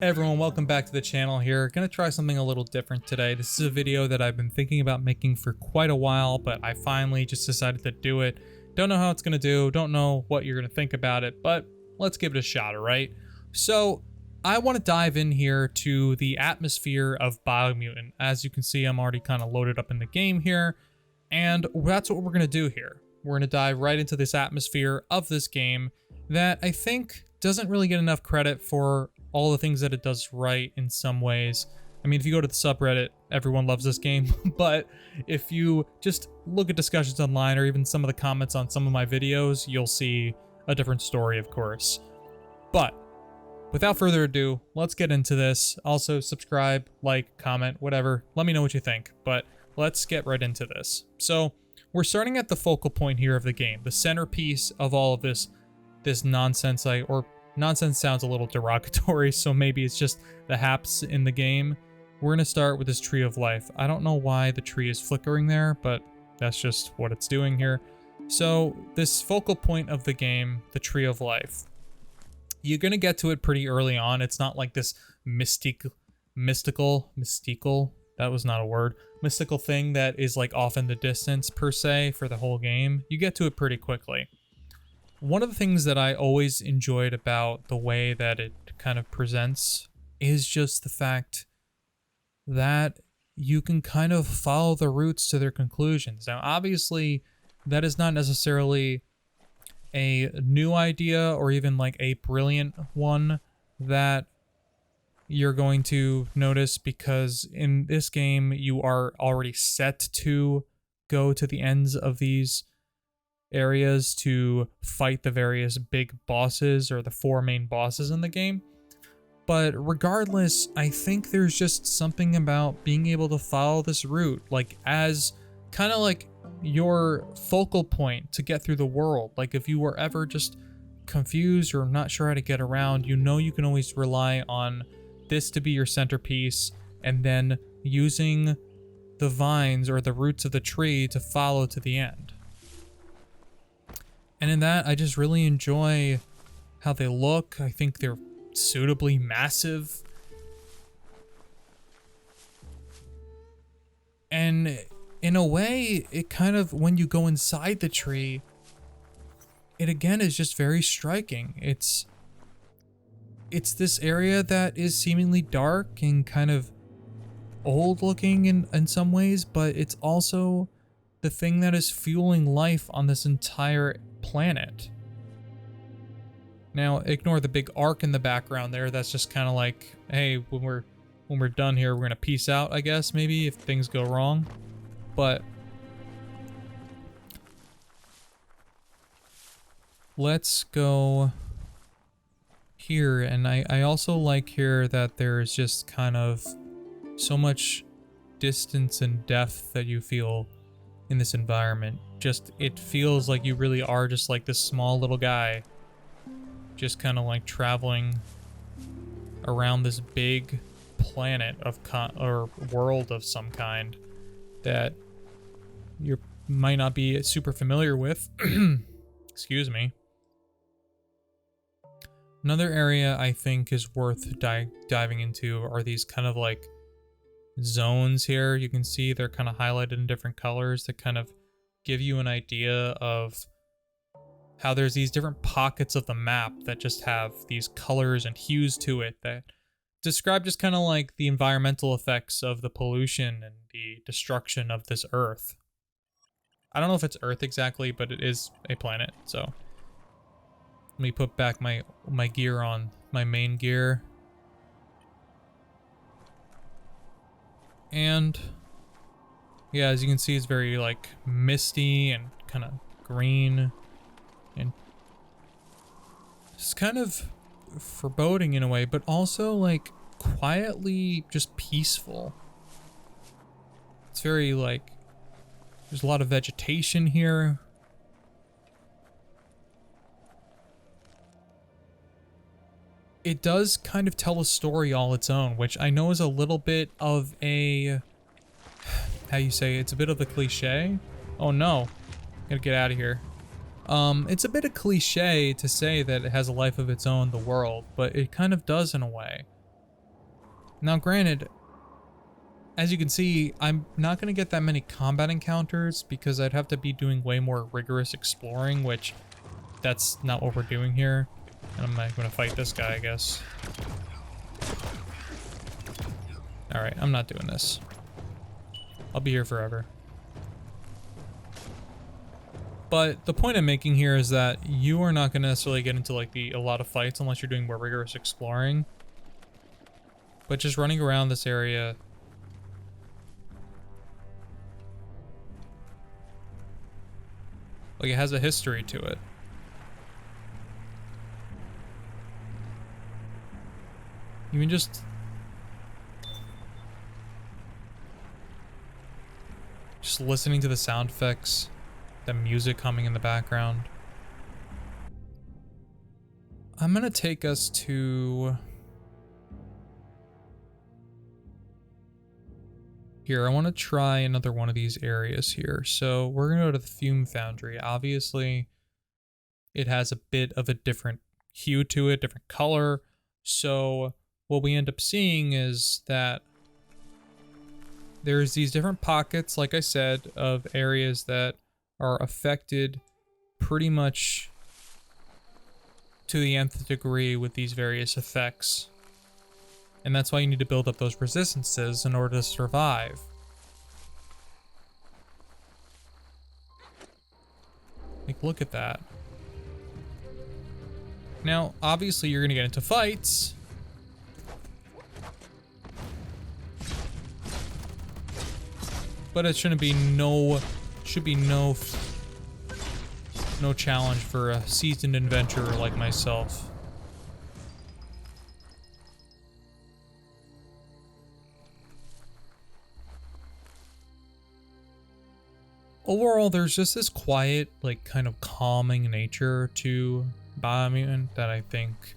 Hey everyone, welcome back to the channel here. Gonna try something a little different today. This is a video that I've been thinking about making for quite a while, but I finally just decided to do it. Don't know how it's gonna do, don't know what you're gonna think about it, but let's give it a shot, alright? So, I want to dive in here to the atmosphere of Biomutant. As you can see, I'm already kind of loaded up in the game here, and that's what we're gonna do here. We're gonna dive right into this atmosphere of this game that I think doesn't really get enough credit for all the things that it does right in some ways. I mean, if you go to the subreddit, everyone loves this game, but if you just look at discussions online or even some of the comments on some of my videos, you'll see a different story, of course. But without further ado, let's get into this. Also, subscribe, like, comment, whatever. Let me know what you think, but let's get right into this. So, we're starting at the focal point here of the game, the centerpiece of all of this nonsense, or nonsense sounds a little derogatory, so maybe it's just the haps in the game. We're going to start with this tree of life. I don't know why the tree is flickering there, but that's just what it's doing here. So this focal point of the game, the tree of life, you're going to get to it pretty early on. It's not like this mystical, that was not a word, mystical thing that is like off in the distance per se for the whole game. You get to it pretty quickly. One of the things that I always enjoyed about the way that it kind of presents is just the fact that you can kind of follow the routes to their conclusions. Now, obviously, that is not necessarily a new idea or even like a brilliant one that you're going to notice, because in this game, you are already set to go to the ends of these areas to fight the various big bosses or the four main bosses in the game. But regardless, I think there's just something about being able to follow this route, like as kind of like your focal point to get through the world. Like if you were ever just confused or not sure how to get around, you know you can always rely on this to be your centerpiece, and then using the vines or the roots of the tree to follow to the end. And in that, I just really enjoy how they look. I think they're suitably massive. And in a way, it kind of, when you go inside the tree, it again is just very striking. It's this area that is seemingly dark and kind of old looking in some ways, but it's also the thing that is fueling life on this entire planet. Now, ignore the big arc in the background there. That's just kind of like, hey, when we're done here, we're gonna peace out, I guess, maybe, if things go wrong. But let's go here, and I also like here that there's just kind of so much distance and depth that you feel in this environment. Just, it feels like you really are just like this small little guy, just kind of like traveling around this big planet of or world of some kind that you might not be super familiar with. Excuse me. Another area I think is worth diving into are these kind of like zones here. You can see they're kind of highlighted in different colors that kind of give you an idea of how there's these different pockets of the map that just have these colors and hues to it that describe just kind of like the environmental effects of the pollution and the destruction of this Earth. I don't know if it's Earth exactly, but it is a planet, so let me put back my gear on, my main gear. And yeah, as you can see, it's very like misty and kind of green and it's kind of foreboding in a way, but also like quietly just peaceful. It's very like, there's a lot of vegetation here. It does kind of tell a story all its own, which I know is a little bit of a, how you say, it's a bit of a cliche. Oh no, gotta get out of here. It's a bit of cliche to say that it has a life of its own, the world, but it kind of does in a way. Now granted, as you can see, I'm not going to get that many combat encounters because I'd have to be doing way more rigorous exploring, which that's not what we're doing here. And I'm not going to fight this guy, I guess. Alright, I'm not doing this. I'll be here forever. But the point I'm making here is that you are not going to necessarily get into like a lot of fights unless you're doing more rigorous exploring. But just running around this area, like, it has a history to it. Even just listening to the sound effects, the music humming in the background. I'm gonna take us to here. I want to try another one of these areas here. So we're gonna go to the Fume Foundry. Obviously, it has a bit of a different hue to it, different color. So what we end up seeing is that there's these different pockets, like I said, of areas that are affected pretty much to the nth degree with these various effects. And that's why you need to build up those resistances in order to survive. Like, look at that. Now, obviously you're gonna get into fights. But it shouldn't be no challenge for a seasoned adventurer like myself. Overall, there's just this quiet, like, kind of calming nature to Biomutant that I think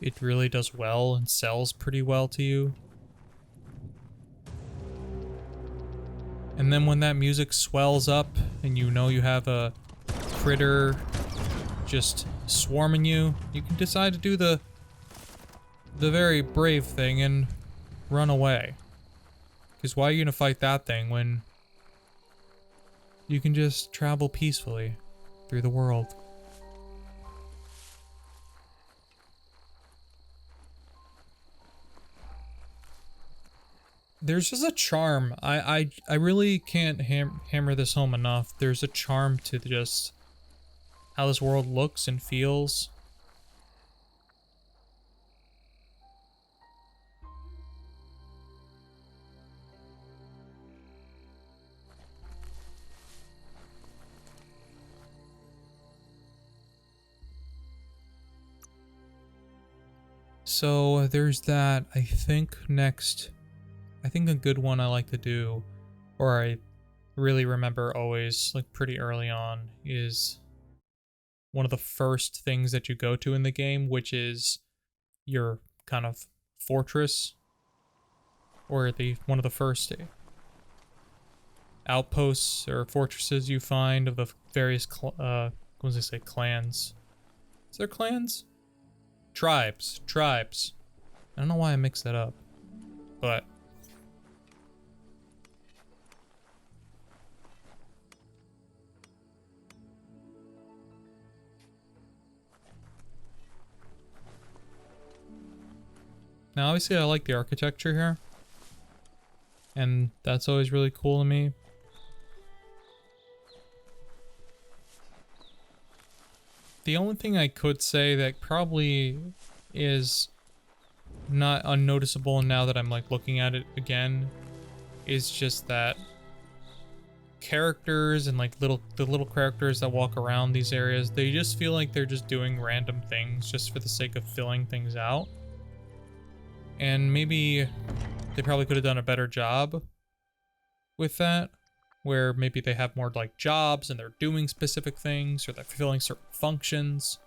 it really does well and sells pretty well to you. And then when that music swells up and you know you have a critter just swarming you, you can decide to do the very brave thing and run away. Because why are you gonna fight that thing when you can just travel peacefully through the world? There's just a charm. I really can't hammer this home enough. There's a charm to just how this world looks and feels. So there's that. I think next, I think a good one I like to do, or I really remember always, like pretty early on, is one of the first things that you go to in the game, which is your kind of fortress, or one of the first outposts or fortresses you find of the various what was I say, clans? Is there clans? Tribes. I don't know why I mixed that up, but now obviously I like the architecture here, and that's always really cool to me. The only thing I could say that probably is not unnoticeable now that I'm like looking at it again is just that characters and like the little characters that walk around these areas, they just feel like they're just doing random things just for the sake of filling things out. And maybe they probably could have done a better job with that, where maybe they have more like jobs and they're doing specific things or they're fulfilling certain functions.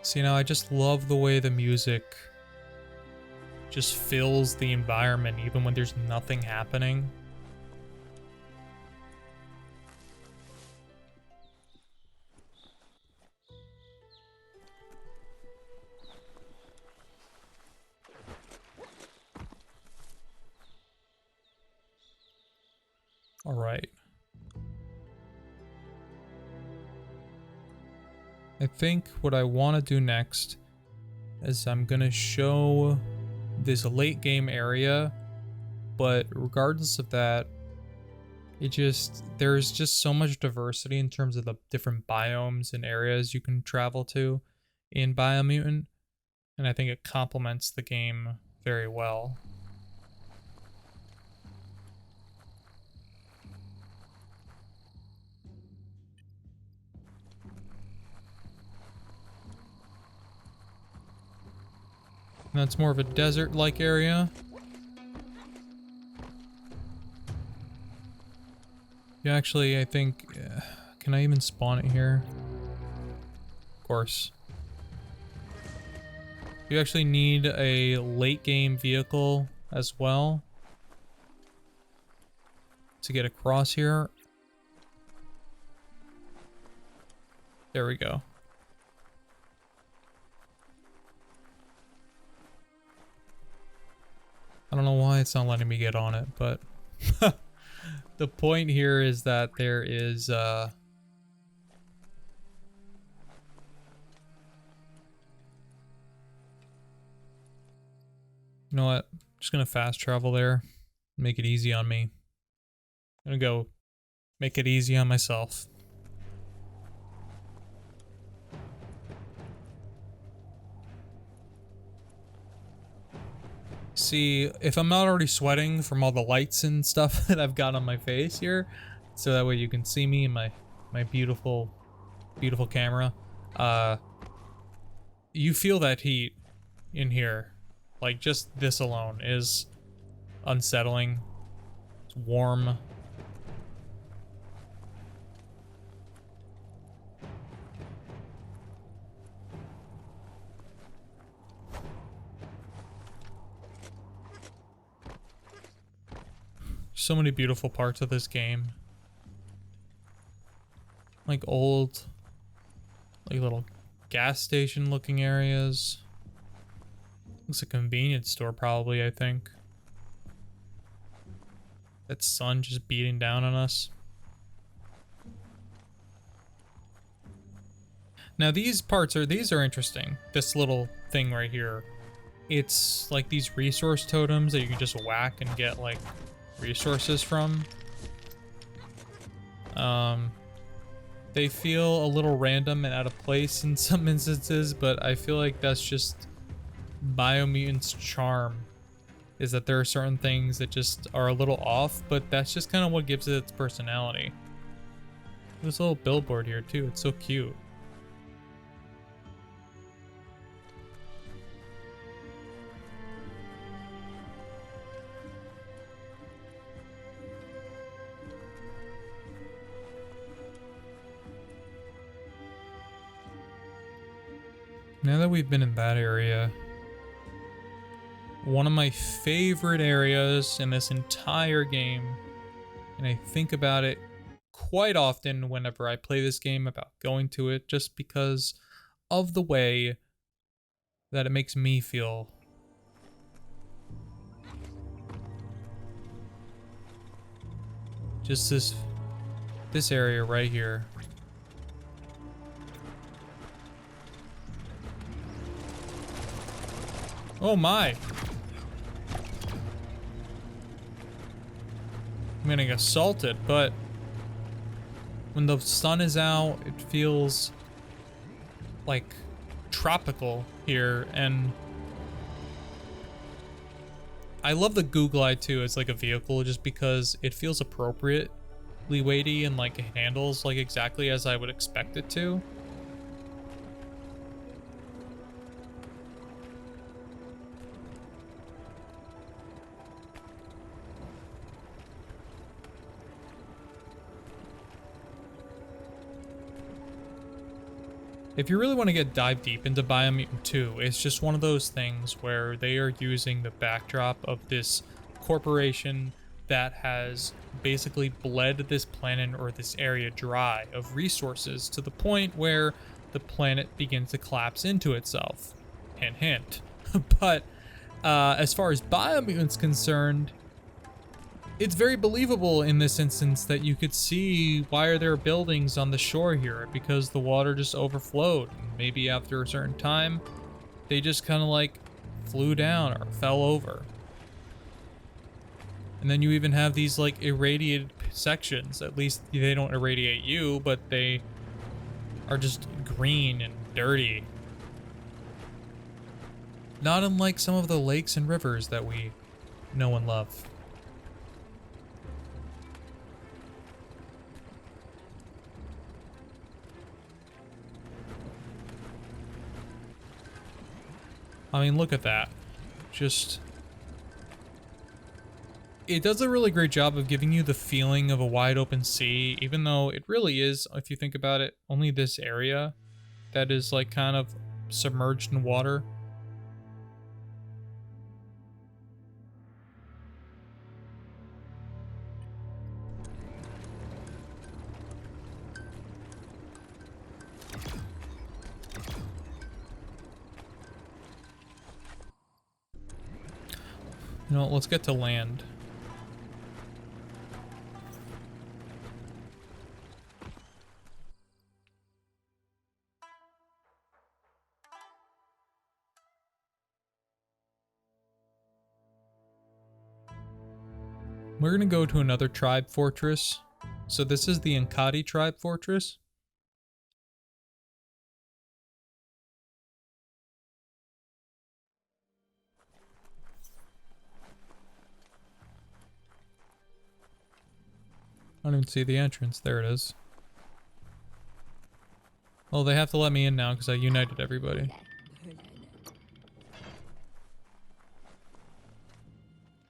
See, now I just love the way the music just fills the environment even when there's nothing happening. All right. I think what I want to do next is I'm going to show this late game area, but regardless of that, there's just so much diversity in terms of the different biomes and areas you can travel to in Biomutant, and I think it complements the game very well. And that's more of a desert-like area. You actually, I think, can I even spawn it here? Of course. You actually need a late game vehicle as well to get across here. There we go. I don't know why it's not letting me get on it, but the point here is that there is you know what? I'm just gonna fast travel there, make it easy on me. I'm gonna go make it easy on myself. See, if I'm not already sweating from all the lights and stuff that I've got on my face here, so that way you can see me in my beautiful camera, you feel that heat in here. Like, just this alone is unsettling. It's warm. So many beautiful parts of this game. Like old, like little gas station looking areas. Looks like a convenience store probably, I think. That sun just beating down on us. Now these are interesting. This little thing right here. It's like these resource totems that you can just whack and get like resources from. They feel a little random and out of place in some instances, but I feel like that's just Biomutant's charm, is that there are certain things that just are a little off, but that's just kind of what gives it its personality. This little billboard here too, it's so cute. Now that we've been in that area, one of my favorite areas in this entire game, and I think about it quite often whenever I play this game about going to it, just because of the way that it makes me feel. Just this area right here. Oh my! I'm getting assaulted, but when the sun is out, it feels like tropical here, and I love the Google Eye too as like a vehicle, just because it feels appropriately weighty and like it handles like exactly as I would expect it to. If you really want to dive deep into Biomutant 2, it's just one of those things where they are using the backdrop of this corporation that has basically bled this planet or this area dry of resources to the point where the planet begins to collapse into itself. Hint, hint. But as far as Biomutant's concerned, it's very believable in this instance that you could see why are there buildings on the shore here, because the water just overflowed. Maybe after a certain time, they just kind of like flew down or fell over. And then you even have these like irradiated sections. At least they don't irradiate you, but they are just green and dirty. Not unlike some of the lakes and rivers that we know and love. I mean, look at that. Just... it does a really great job of giving you the feeling of a wide open sea, even though it really is, if you think about it, only this area that is like kind of submerged in water. You know, let's get to land. We're gonna go to another tribe fortress. So this is the Enkadi tribe fortress. I don't even see the entrance. There it is. Oh, they have to let me in now because I united everybody.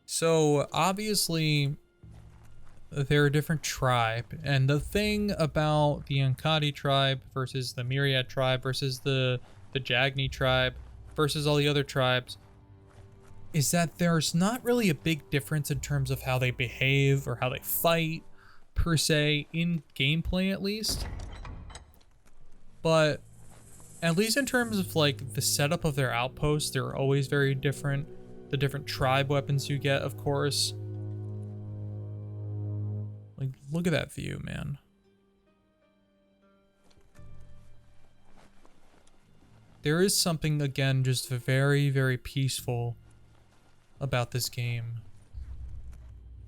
So, obviously, they're a different tribe. And the thing about the Enkadi tribe versus the Myriad tribe versus the Jagni tribe versus all the other tribes is that there's not really a big difference in terms of how they behave or how they fight, per se, in gameplay at least. But at least in terms of like the setup of their outposts, they're always very different. The different tribe weapons you get, of course. Like, look at that view, man. There is something, again, just very, very peaceful about this game.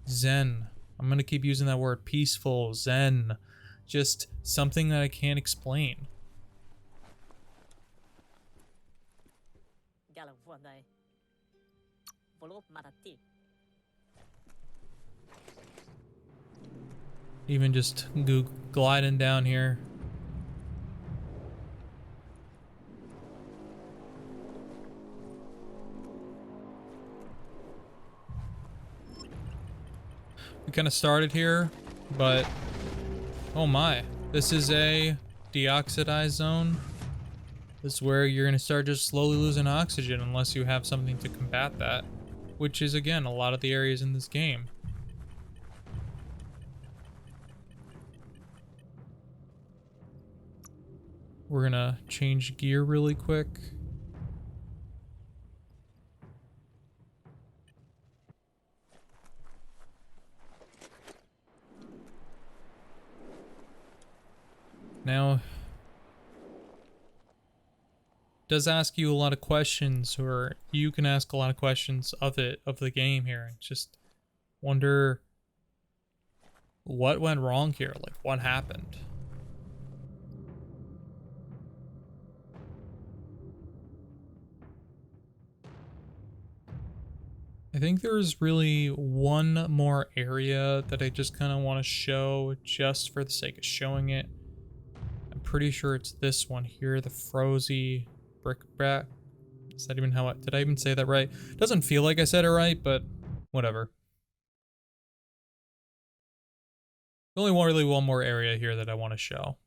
Zen. I'm gonna keep using that word. Peaceful, zen. Just something that I can't explain. Even just gliding down here. We kind of started here, but oh my, this is a deoxidized zone. This is where you're gonna start just slowly losing oxygen unless you have something to combat that, which is again a lot of the areas in this game. We're gonna change gear really quick. Now, does ask you a lot of questions, or you can ask a lot of questions of the game here. Just wonder what went wrong here, like what happened. I think there's really one more area that I just kind of want to show just for the sake of showing it. I'm pretty sure it's this one here, the Frozy Brickbat. Is that even how did I even say that right? Doesn't feel like I said it right, but whatever. Only really one more area here that I want to show.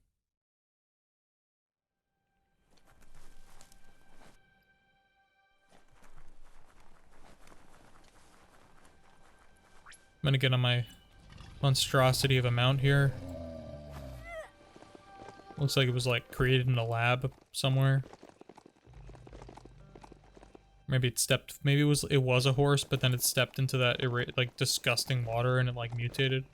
I'm gonna get on my monstrosity of a mount here. Looks like it was like created in a lab somewhere. Maybe it stepped, maybe it was a horse, but then it stepped into that like disgusting water and it like mutated.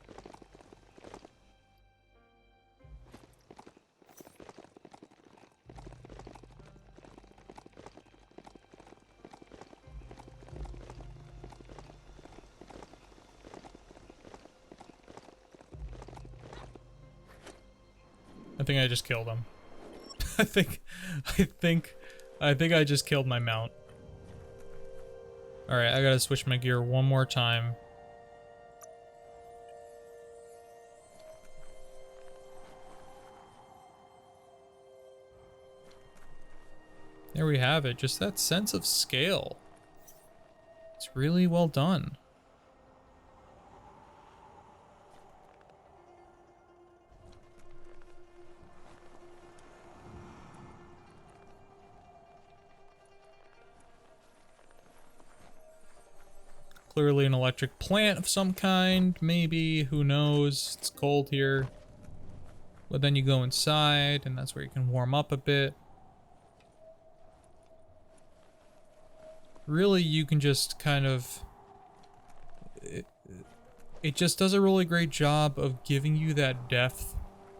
I think I just killed him. I think I just killed my mount. Alright, I gotta switch my gear one more time. There we have it, just that sense of scale. It's really well done. Clearly an electric plant of some kind, maybe, who knows, it's cold here. But then you go inside, and that's where you can warm up a bit. Really, you can just kind of... It just does a really great job of giving you that depth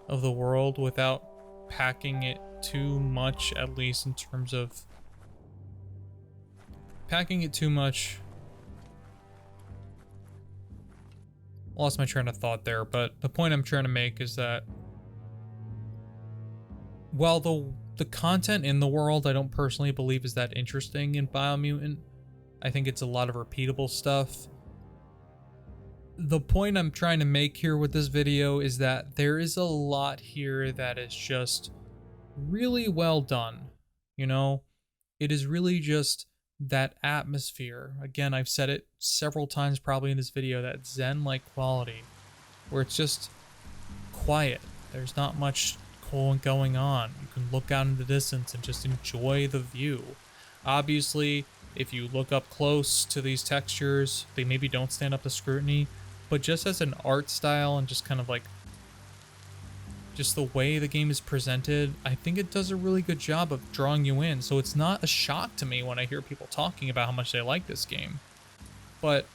of the world without packing it too much, at least in terms of... Packing it too much... Lost my train of thought there, but the point I'm trying to make is that while the content in the world I don't personally believe is that interesting in Biomutant, I think it's a lot of repeatable stuff. The point I'm trying to make here with this video is that there is a lot here that is just really well done, you know? It is really just that atmosphere. Again, I've said it several times probably in this video, that zen-like quality where it's just quiet. There's not much going on. You can look out in the distance and just enjoy the view. Obviously, if you look up close to these textures, they maybe don't stand up to scrutiny, but just as an art style and just kind of like just the way the game is presented, I think it does a really good job of drawing you in. So it's not a shock to me when I hear people talking about how much they like this game. But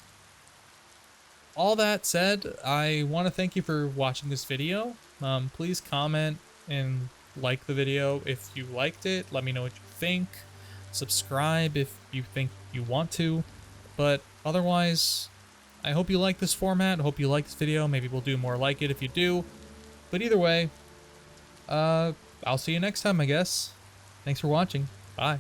all that said, I want to thank you for watching this video. Please comment and like the video if you liked it. Let me know what you think. Subscribe if you think you want to. But otherwise, I hope you like this format. I hope you like this video. Maybe we'll do more like it if you do. But either way, I'll see you next time, I guess. Thanks for watching. Bye.